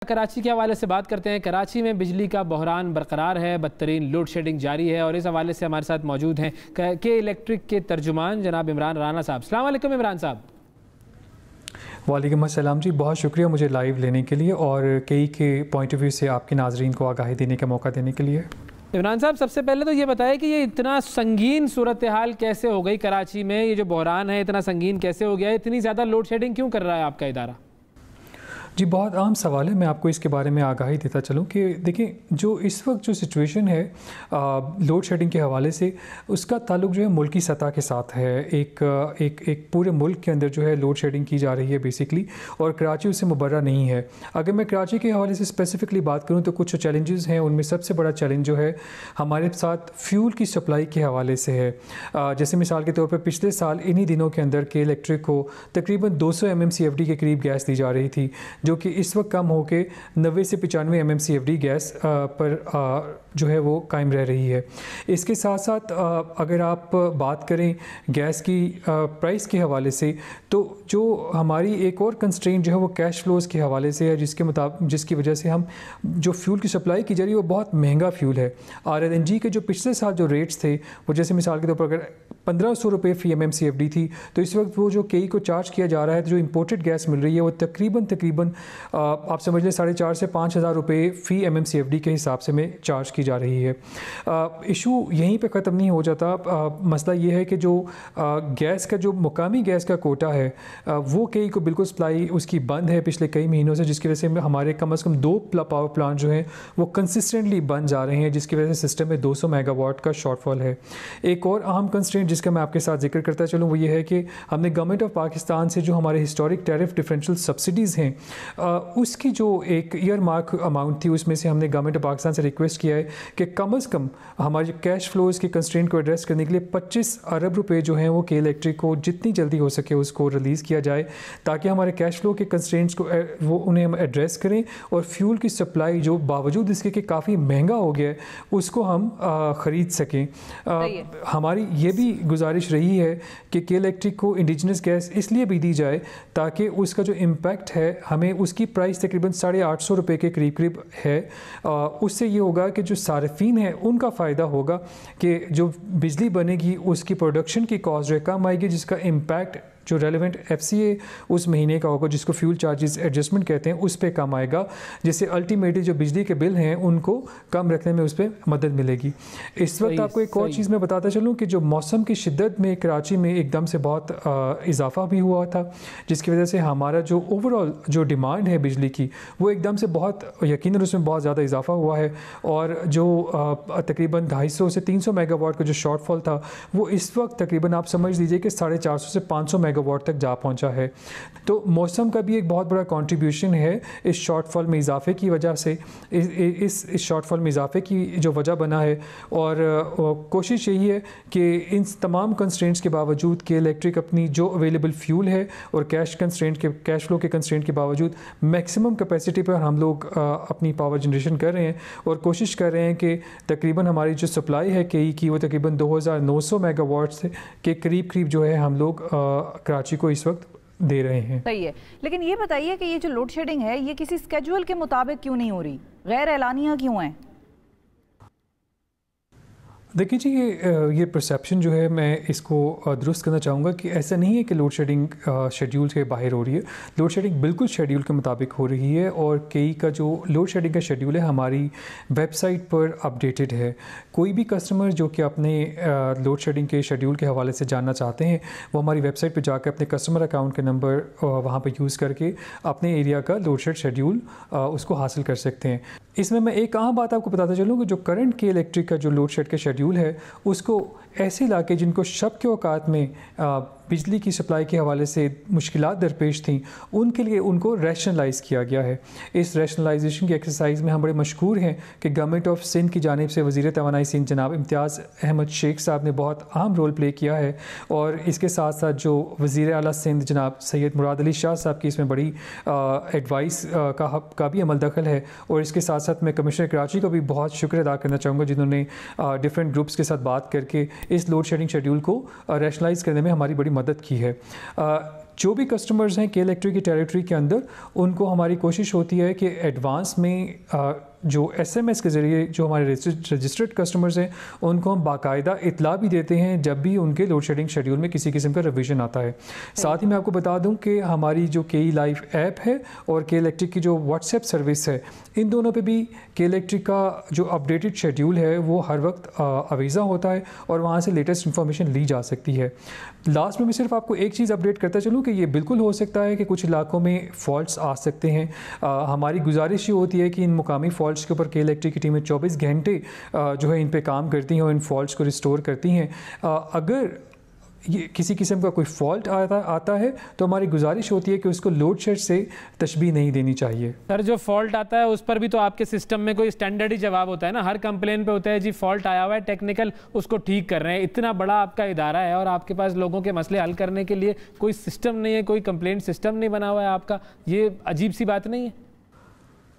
कराची के हवाले से बात करते हैं। कराची में बिजली का बहरान बरकरार है, बदतरीन लोड शेडिंग जारी है और इस हवाले से हमारे साथ मौजूद हैं के इलेक्ट्रिक के तर्जुमान जनाब इमरान राना साहब। अस्सलाम वालेकुम इमरान साहब। वालेकुम अस्सलाम जी, बहुत शुक्रिया मुझे लाइव लेने के लिए और कई के पॉइंट ऑफ व्यू से आपके नाजरीन को आगाही देने का मौका देने के लिए। इमरान साहब, सबसे पहले तो ये बताएं कि ये इतना संगीन सूरत हाल कैसे हो गई कराची में? ये जो बहरान है इतना संगीन कैसे हो गया है? इतनी ज़्यादा लोड शेडिंग क्यों कर रहा है आपका इदारा? जी, बहुत आम सवाल है। मैं आपको इसके बारे में आगाही देता चलूँ कि देखिए, जो इस वक्त जो सिचुएशन है लोड शेडिंग के हवाले से, उसका ताल्लुक जो है मुल्की सतह के साथ है। एक पूरे मुल्क के अंदर जो है लोड शेडिंग की जा रही है बेसिकली, और कराची उससे मुबर्रा नहीं है। अगर मैं कराची के हवाले से स्पेसिफिकली बात करूँ तो कुछ चैलेंजेस हैं। उनमें सबसे बड़ा चैलेंज जो है हमारे साथ फ्यूल की सप्लाई के हवाले से है। जैसे मिसाल के तौर पर पिछले साल इन्हीं दिनों के अंदर के इलेक्ट्रिक को तकरीबन 200 MMCFD के करीब गैस दी जा रही थी, जो कि इस वक्त कम होकर 90 से 95 MMCFD गैस पर जो है वो कायम रह रही है। इसके साथ साथ अगर आप बात करें गैस की प्राइस के हवाले से, तो जो हमारी एक और कंस्ट्रेंट जो है वो कैश फ्लोज के हवाले से है, जिसकी वजह से हम जो फ्यूल की सप्लाई की जा रही है वो बहुत महंगा फ्यूल है। RLNG के जो पिछले साल जो रेट्स थे वो, जैसे मिसाल के तौर पर अगर 1500 रुपये फ़ी MMCFD थी, तो इस वक्त वो जो कई को चार्ज किया जा रहा है, तो जो इंपोर्टेड गैस मिल रही है वो तकरीबन आप समझ लें 4,500 से 5,000 रुपये फ़ी MMCFD के हिसाब से में चार्ज की जा रही है। इशू यहीं पे ख़त्म नहीं हो जाता। मसला ये है कि जो गैस का जो मुकामी गैस का कोटा है वो कई को बिल्कुल सप्लाई उसकी बंद है पिछले कई महीनों से, जिसकी वजह से हमारे कम अज़ कम 2 पावर प्लांट जो हैं वो कंसिस्टेंटली बंद जा रहे हैं, जिसकी वजह से सिस्टम में 200 मेगावाट का शॉर्टफॉल है। एक और अहम कंस्ट्रेंट जिसका मैं आपके साथ जिक्र करता चलूँ वो ये है कि हमने गवर्नमेंट ऑफ पाकिस्तान से जो हमारे हिस्टोरिक टैरिफ डिफरेंशियल सब्सिडीज़ हैं उसकी जो एक ईयर मार्क अमाउंट थी, उसमें से हमने गवर्नमेंट ऑफ पाकिस्तान से रिक्वेस्ट किया है कि कम अज़ कम हमारे कैश फ्लोज़ के कंस्ट्रेंट को एड्रेस करने के लिए 25 अरब रुपए जो हैं वो के इलेक्ट्रिक को जितनी जल्दी हो सके उसको रिलीज़ किया जाए, ताकि हमारे कैश फ्लो के कंस्ट्रेंट्स को वो उन्हें हम एड्रेस करें और फ्यूल की सप्लाई जो बावजूद इसके कि काफ़ी महंगा हो गया है उसको हम ख़रीद सकें। हमारी ये भी गुजारिश रही है कि के इलेक्ट्रिक को इंडिजिनस गैस इसलिए भी दी जाए ताकि उसका जो इम्पैक्ट है, हमें उसकी प्राइस तकरीबन 850 रुपये के करीब है। उससे ये होगा कि जो सार्फिन है उनका फ़ायदा होगा कि जो बिजली बनेगी उसकी प्रोडक्शन की कॉस्ट जो है कम आएगी, जिसका इम्पैक्ट जो रेलिवेंट FCA उस महीने का होगा, जिसको फ्यूल चार्जेस एडजस्टमेंट कहते हैं, उस पे कम आएगा, जिससे अल्टीमेटली जो बिजली के बिल हैं उनको कम रखने में उस पर मदद मिलेगी। इस वक्त आपको एक और चीज़ मैं बताता चलूँ कि जो मौसम की शिद्दत में कराची में एकदम से बहुत इजाफा भी हुआ था, जिसकी वजह से हमारा जो ओवरऑल जो डिमांड है बिजली की वो एकदम से बहुत यकीनन उसमें बहुत ज़्यादा इजाफा हुआ है, और जो तकरीबन 250 से 300 मेगावाट का जो शॉर्टफॉल था वो इस वक्त तकरीबन आप समझ लीजिए कि 450 से 500 मेगावाट तक जा पहुंचा है। तो मौसम का भी एक बहुत बड़ा कंट्रीब्यूशन है इस शॉर्टफॉल में इजाफे की वजह से, इस शॉर्टफॉल में इजाफे की जो वजह बना है। और कोशिश यही है कि इन तमाम कंस्ट्रेंट्स के बावजूद कि इलेक्ट्रिक अपनी जो अवेलेबल फ्यूल है और कैश फ्लो के कंस्ट्रेंट के बावजूद मैक्सिमम कैपेसिटी पर हम लोग अपनी पावर जनरेशन कर रहे हैं, और कोशिश कर रहे हैं कि तकरीबन हमारी जो सप्लाई है कई की वो तकरीबन 2900 मेगावाट के करीब जो है हम लोग कराची को इस वक्त दे रहे हैं। सही है, लेकिन ये बताइए कि ये जो लोड शेडिंग है ये किसी स्केड्यूल के मुताबिक क्यों नहीं हो रही, गैर एलानिया क्यों है? देखिए जी, ये परसेप्शन जो है मैं इसको दुरुस्त करना चाहूँगा कि ऐसा नहीं है कि लोड शेडिंग शेड्यूल के बाहर हो रही है। लोड शेडिंग बिल्कुल शेड्यूल के मुताबिक हो रही है, और कई का जो लोड शेडिंग का शेड्यूल है हमारी वेबसाइट पर अपडेटेड है। कोई भी कस्टमर जो कि अपने लोड शेडिंग के शेड्यूल के हवाले से जानना चाहते हैं वो हमारी वेबसाइट पर जाकर अपने कस्टमर अकाउंट के नंबर वहाँ पर यूज़ करके अपने एरिया का लोड शेड शेड्यूल उसको हासिल कर सकते हैं। इसमें मैं एक आम बात आपको बताता चलूँ कि जो करंट के इलेक्ट्रिक का जो लोड शेड का शेड्यूल है उसको ऐसे इलाके जिनको शब के औकात में बिजली की सप्लाई के हवाले से मुश्किलात दरपेश थीं उनके लिए उनको रैशनलाइज़ किया गया है। इस रैशनलाइजेशन की एक्सरसाइज में हम बड़े मशहूर हैं कि गवर्नमेंट ऑफ सिंध की जानिब से वज़ीर तवानाई सिंध जनाब इम्तियाज़ अहमद शेख साहब ने बहुत अहम रोल प्ले किया है, और इसके साथ साथ जो वज़ीर आला सिंध जनाब सैयद मुराद अली शाह साहब की इसमें बड़ी एडवाइस का भी अमल दखल है। और इसके साथ साथ मैं कमिश्नर कराची का भी बहुत शुक्र अदा करना चाहूँगा जिन्होंने डिफरेंट ग्रुप्स के साथ बात करके इस लोड शेडिंग शेड्यूल को रैशनलाइज़ करने में हमारी बड़ी मदद की है। जो भी कस्टमर्स हैं के इलेक्ट्रिक की टेरिटरी के अंदर, उनको हमारी कोशिश होती है कि एडवांस में जो SMS के ज़रिए जो हमारे रजिस्टर्ड कस्टमर्स हैं उनको हम बाकायदा इतला भी देते हैं जब भी उनके लोड शेडिंग शेड्यूल में किसी किस्म का रिवीजन आता है। साथ ही मैं आपको बता दूं कि हमारी जो के लाइव ऐप है और के इलेक्ट्रिक की जो व्हाट्सएप सर्विस है, इन दोनों पे भी के इलेक्ट्रिक का जो अपडेटेड शेड्यूल है वो हर वक्त अवीज़ा होता है और वहाँ से लेटेस्ट इन्फॉर्मेशन ली जा सकती है। लास्ट में मैं सिर्फ आपको एक चीज़ अपडेट करता चलूँ कि ये बिल्कुल हो सकता है कि कुछ इलाकों में फ़ॉल्ट्स आ सकते हैं। हमारी गुजारिश ये होती है कि इन मुकामी फ़ॉल्ट्स के ऊपर के इलेक्ट्रिक की टीमें 24 घंटे जो है इन पे काम करती हैं और इन फॉल्ट्स को रिस्टोर करती हैं। अगर ये किसी किस्म का कोई फॉल्ट आता है तो हमारी गुजारिश होती है कि उसको लोड शेड से तशबीह नहीं देनी चाहिए। सर जो फॉल्ट आता है उस पर भी तो आपके सिस्टम में कोई स्टैंडर्ड ही जवाब होता है ना, हर कंप्लेन पे होता है जी फॉल्ट आया हुआ है, टेक्निकल उसको ठीक कर रहे हैं। इतना बड़ा आपका इदारा है और आपके पास लोगों के मसले हल करने के लिए कोई सिस्टम नहीं है, कोई कंप्लेंट सिस्टम नहीं बना हुआ है आपका, ये अजीब सी बात नहीं है?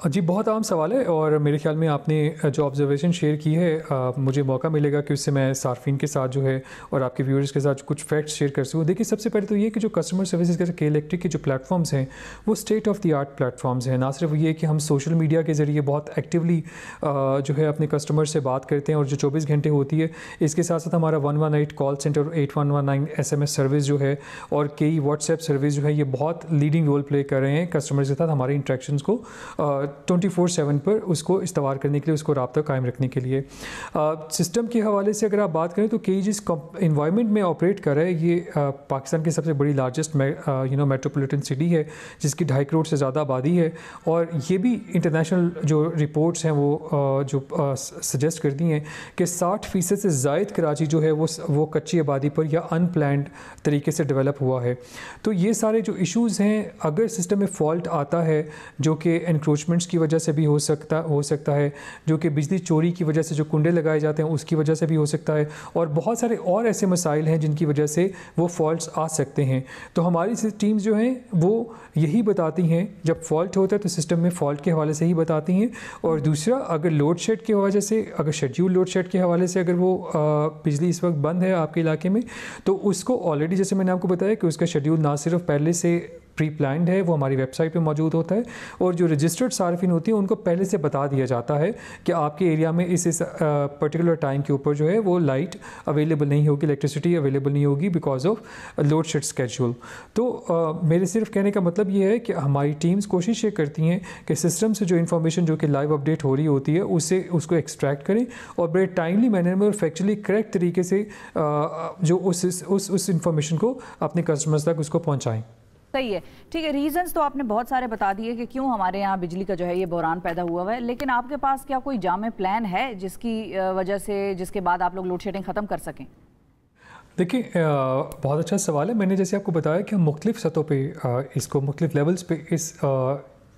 जी बहुत आम सवाल है और मेरे ख्याल में आपने जो ऑब्जर्वेशन शेयर की है मुझे मौका मिलेगा कि उससे मैं सार्फिन के साथ जो है और आपके व्यूअर्स के साथ कुछ फैक्ट्स शेयर कर सकूँ। देखिए सबसे पहले तो ये कि जो कस्टमर सर्विसेज के इलेक्ट्रिक के जो प्लेटफॉर्म्स हैं वो state of the art platforms हैं। ना सिर्फ ये कि हम सोशल मीडिया के ज़रिए बहुत एक्टिवली जो है अपने कस्टमर से बात करते हैं और जो 24 घंटे होती है, इसके साथ साथ हमारा 118 कॉल सेंटर, 8119 SMS सर्विस जो है और कई व्हाट्सएप सर्विस जो है, ये बहुत लीडिंग रोल प्ले कर रहे हैं कस्टमर के साथ हमारे इंट्रैक्शंस को 24/7 पर उसको इस्तेमाल करने के लिए, उसको राब्ता कायम रखने के लिए। सिस्टम के हवाले से अगर आप बात करें तो कई जिस इन्वायरमेंट में ऑपरेट कर रहा है ये पाकिस्तान की सबसे बड़ी लार्जेस्ट मेट्रोपॉलिटन सिटी है जिसकी 2.5 करोड़ से ज़्यादा आबादी है और ये भी इंटरनेशनल जो रिपोर्ट्स हैं वो जो सजेस्ट करती हैं कि 60% से ज़ायद कराची जो है वो कच्ची आबादी पर या अनप्लान्ड तरीके से डेवलप हुआ है। तो ये सारे जो इश्यूज़ हैं, अगर सिस्टम में फॉल्ट आता है जो कि एनक्रोचमेंट्स की वजह से भी हो सकता है, जो कि बिजली चोरी की वजह से जो कुंडे लगाए जाते हैं उसकी वजह से भी हो सकता है और बहुत सारे और ऐसे मसाइल हैं जिनकी वजह से वो फॉल्ट्स आ सकते हैं। तो हमारी टीम्स जो हैं वो यही बताती हैं, जब फॉल्ट होता है तो सिस्टम में फ़ॉल्ट के हवाले से ही बताती हैं। और दूसरा, अगर लोड शेड की वजह से, अगर शेड्यूल लोड शेड के हवाले से अगर वो बिजली इस वक्त बंद है आपके इलाके में, तो उसको ऑलरेडी जैसे मैंने आपको बताया कि उसका शेड्यूल ना सिर्फ पहले से प्री प्लान्ड है, वो हमारी वेबसाइट पे मौजूद होता है और जो रजिस्टर्ड सार्फिन होती हैं उनको पहले से बता दिया जाता है कि आपके एरिया में इस पर्टिकुलर टाइम के ऊपर जो है वो लाइट अवेलेबल नहीं होगी, इलेक्ट्रिसिटी अवेलेबल नहीं होगी because of load shed schedule. तो मेरे सिर्फ कहने का मतलब ये है कि हमारी टीम्स कोशिश ये करती हैं कि सिस्टम से जो इन्फॉर्मेशन जो कि लाइव अपडेट हो रही होती है उसको एक्सट्रैक्ट करें और बड़े टाइमली मैनर में और फैक्चुअली करेक्ट तरीके से जो उस इंफॉर्मेशन को अपने कस्टमर्स तक उसको पहुँचाएँ। सही है, ठीक है। रीजंस तो आपने बहुत सारे बता दिए कि क्यों हमारे यहाँ बिजली का जो है ये बहरान पैदा हुआ है, लेकिन आपके पास क्या कोई जामे प्लान है जिसकी वजह से, जिसके बाद आप लोग लोड शेडिंग ख़त्म कर सकें? देखिए बहुत अच्छा सवाल है। मैंने जैसे आपको बताया कि हम मुख्तलिफ सतहों पे इसको मुख्तलिफ लेवल्स पे इस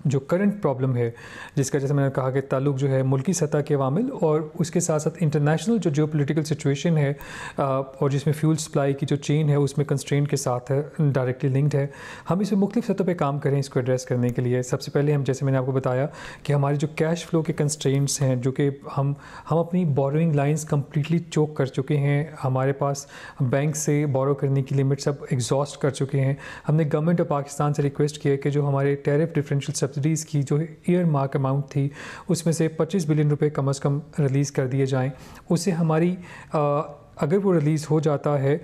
जो करंट प्रॉब्लम है जिसका जैसे मैंने कहा कि ताल्लुक जो है मुल्की सतह के अवामिल और उसके साथ साथ इंटरनेशनल जो जियोपॉलिटिकल सिचुएशन है और जिसमें फ्यूल सप्लाई की जो चेन है उसमें कंस्ट्रेंट के साथ है, डायरेक्टली लिंक्ड है। हम इसमें मुख्तलिफ सतहों पे काम करें इसको एड्रेस करने के लिए। सबसे पहले हम, जैसे मैंने आपको बताया कि हमारे जो कैश फ्लो के कंस्ट्रेंट्स हैं, जो कि हम अपनी बोरोइंग लाइन्स कम्प्लीटली चोक कर चुके हैं, हमारे पास बैंक से बोरो करने की लिमिट सब एग्जॉस्ट कर चुके हैं। हमने गवर्नमेंट ऑफ पाकिस्तान से रिक्वेस्ट किया कि जो हमारे टैरिफ डिफरेंशियल सब्सिडीज़ की जो ईयर मार्क अमाउंट थी उसमें से 25 बिलियन रुपए कम से कम रिलीज़ कर दिए जाएं। उससे हमारी अगर वो रिलीज़ हो जाता है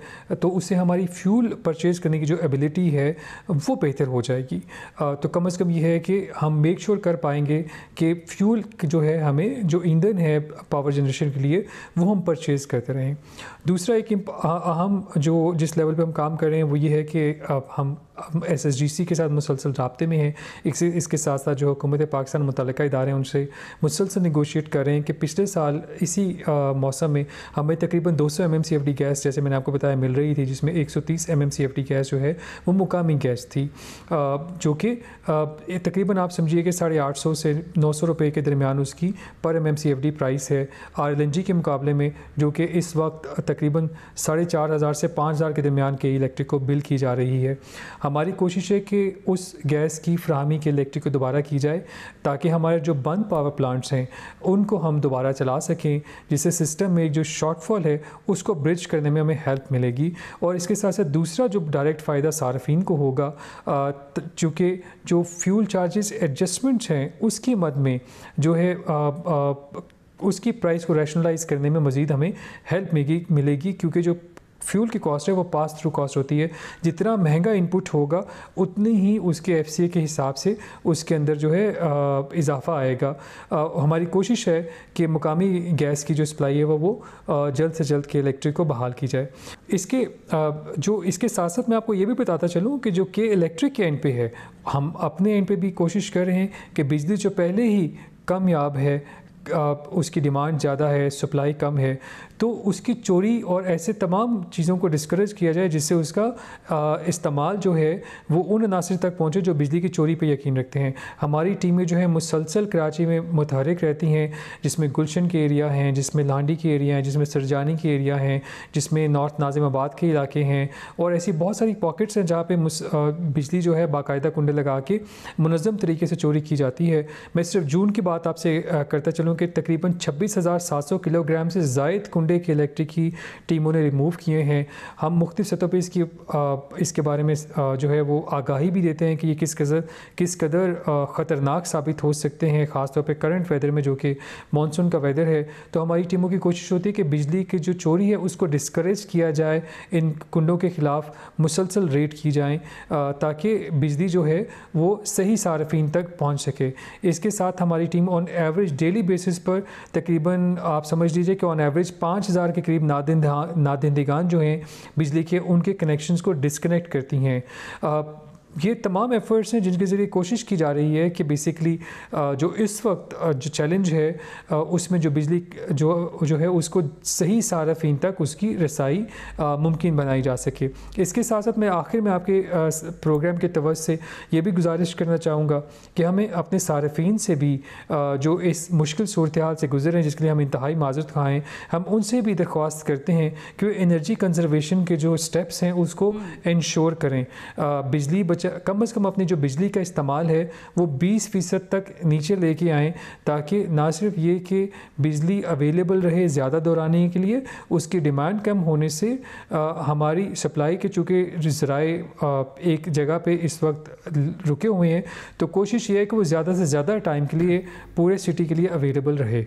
तो उससे हमारी फ्यूल परचेज़ करने की जो एबिलिटी है वो बेहतर हो जाएगी। तो कम से कम ये है कि हम मेक श्योर कर पाएंगे कि फ्यूल जो है, हमें जो ईंधन है पावर जनरेशन के लिए वो हम परचेज़ करते रहें। दूसरा एक अहम जो जिस लेवल पे हम काम कर रहे हैं वो ये है कि हम SSGC के साथ मुसलसल राब्ते में हैं। इसके साथ साथ जो हुकूमत पाकिस्तान मुतल्लिका इदारे हैं उनसे मुसलसल निगोशिएट कर रहे हैं कि पिछले साल इसी मौसम में हमें तकरीबन 200 MMCFD गैस, जैसे मैंने आपको बताया, मिल रही थी, जिसमें 130 MMCFD गैस जो है वो मुकामी गैस थी, जो कि तकरीबन आप समझिए कि 850 से 900 रुपये के दरमियान उसकी पर MMCFD प्राइस है। RLNG के मुकाबले में जो कि इस वक्त तकरीबन 4,500 से 5,000 के दरमियान के इलेक्ट्रिक को बिल की जा रही है। हमारी कोशिश है कि उस गैस की फ्राहमी के इलेक्ट्रिक को दोबारा की जाए ताकि हमारे जो बंद पावर प्लांट्स हैं उनको हम दोबारा चला सकें, जिससे सिस्टम में एक जो शॉर्टफॉल है उसको ब्रिज करने में हमें हेल्प मिलेगी। और इसके साथ साथ दूसरा जो डायरेक्ट फ़ायदा सार्फिन को होगा, चूँकि जो फ्यूल चार्जेस एडजस्टमेंट्स हैं उसकी मद में जो है उसकी प्राइस को रैशनलाइज करने में मज़ीद हमें हेल्प मिलेगी, क्योंकि जो फ्यूल की कॉस्ट है वो पास थ्रू कॉस्ट होती है। जितना महंगा इनपुट होगा उतनी ही उसके FCA के हिसाब से उसके अंदर जो है इजाफा आएगा। हमारी कोशिश है कि मुकामी गैस की जो सप्लाई है वो जल्द से जल्द के इलेक्ट्रिक को बहाल की जाए। इसके साथ साथ मैं आपको ये भी बताता चलूँ कि जो के इलेक्ट्रिक के एंड पे है, हम अपने एंड पे भी कोशिश कर रहे हैं कि बिजली जो पहले ही कामयाब है, उसकी डिमांड ज़्यादा है, सप्लाई कम है, तो उसकी चोरी और ऐसे तमाम चीज़ों को डिस्करेज किया जाए जिससे उसका इस्तेमाल जो है वो उन अनासर तक पहुँचे जो बिजली की चोरी पे यकीन रखते हैं। हमारी टीमें जो है मुसलसल कराची में मुतहरिक रहती हैं, जिसमें गुलशन के एरिया हैं, जिसमें लांडी के एरिया हैं, जिसमें सरजानी के एरिया हैं, जिसमें नॉर्थ नाजिमाबाद के इलाके हैं, और ऐसी बहुत सारी पॉकेट्स हैं जहाँ पे बिजली जो है बाकायदा कुंडे लगा के मुनज़्ज़म तरीके से चोरी की जाती है। मैं सिर्फ जून की बात आपसे करता चलूँ कि तकरीबन 26,700 किलोग्राम से ज़ायद कुंडे के इलेक्ट्रिक की टीमों ने रिमूव किए हैं। हम मुख्तलिफ सतहों पर इसके बारे में जो है वो आगाही भी देते हैं कि ये किस कदर ख़तरनाक साबित हो सकते हैं, ख़ास तौर पे करंट वेदर में जो कि मानसून का वेदर है। तो हमारी टीमों की कोशिश होती है कि बिजली की जो चोरी है उसको डिस्करेज किया जाए, इन कुंडों के ख़िलाफ़ मुसलसल रेड की जाएँ ताकि बिजली जो है वो सही सार्फिन तक पहुँच सके। इसके साथ हमारी team on average daily basis पर तकरीबन आप समझ लीजिए कि ऑन एवरेज 5,000 के करीब नादिंदगान जो हैं बिजली के, उनके कनेक्शंस को डिस्कनेक्ट करती हैं। ये तमाम एफ़र्ट्स हैं जिनके ज़रिए कोशिश की जा रही है कि बेसिकली जो इस वक्त जो चैलेंज है उसमें जो बिजली जो है उसको सही सार्फिन तक उसकी रसाई मुमकिन बनाई जा सके। इसके साथ साथ मैं आखिर में आपके प्रोग्राम के तवज्जो से ये भी गुजारिश करना चाहूँगा कि हमें अपने सार्फिन से भी जो इस मुश्किल सूरत हाल से गुजर रहे हैं, जिसके लिए हम इंतहाई माज़रत खाएँ, हम उनसे भी दरख्वास्त करते हैं कि एनर्जी कंजर्वेशन के जो स्टेप्स हैं उसको इंश्योर करें। बिजली कम से कम अपनी जो बिजली का इस्तेमाल है वो 20% तक नीचे लेके आएँ, ताकि ना सिर्फ ये कि बिजली अवेलेबल रहे ज़्यादा दौराने के लिए, उसकी डिमांड कम होने से हमारी सप्लाई के चूँकि ज़राए एक जगह पे इस वक्त रुके हुए हैं, तो कोशिश ये है कि वो ज़्यादा से ज़्यादा टाइम के लिए पूरे सिटी के लिए अवेलेबल रहे।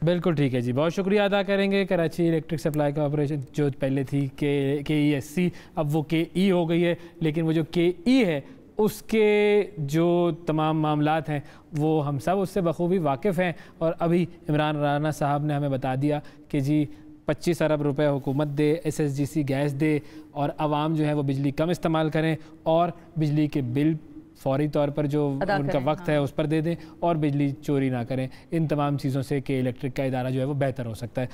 बिल्कुल ठीक है जी, बहुत शुक्रिया अदा करेंगे। कराची इलेक्ट्रिक सप्लाई कॉर्पोरेशन जो पहले थी KESC, अब वो KE हो गई है, लेकिन वो जो KE है उसके जो तमाम मामलात हैं वो हम सब उससे बखूबी वाकिफ़ हैं। और अभी इमरान राना साहब ने हमें बता दिया कि जी 25 अरब रुपए हुकूमत दे, SSGC गैस दे, और आवाम जो है वो बिजली कम इस्तेमाल करें और बिजली के बिल फौरी तौर पर जो उनका वक्त है उस पर दे दें और बिजली चोरी ना करें। इन तमाम चीज़ों से के इलेक्ट्रिक का इदारा जो है वो बेहतर हो सकता है।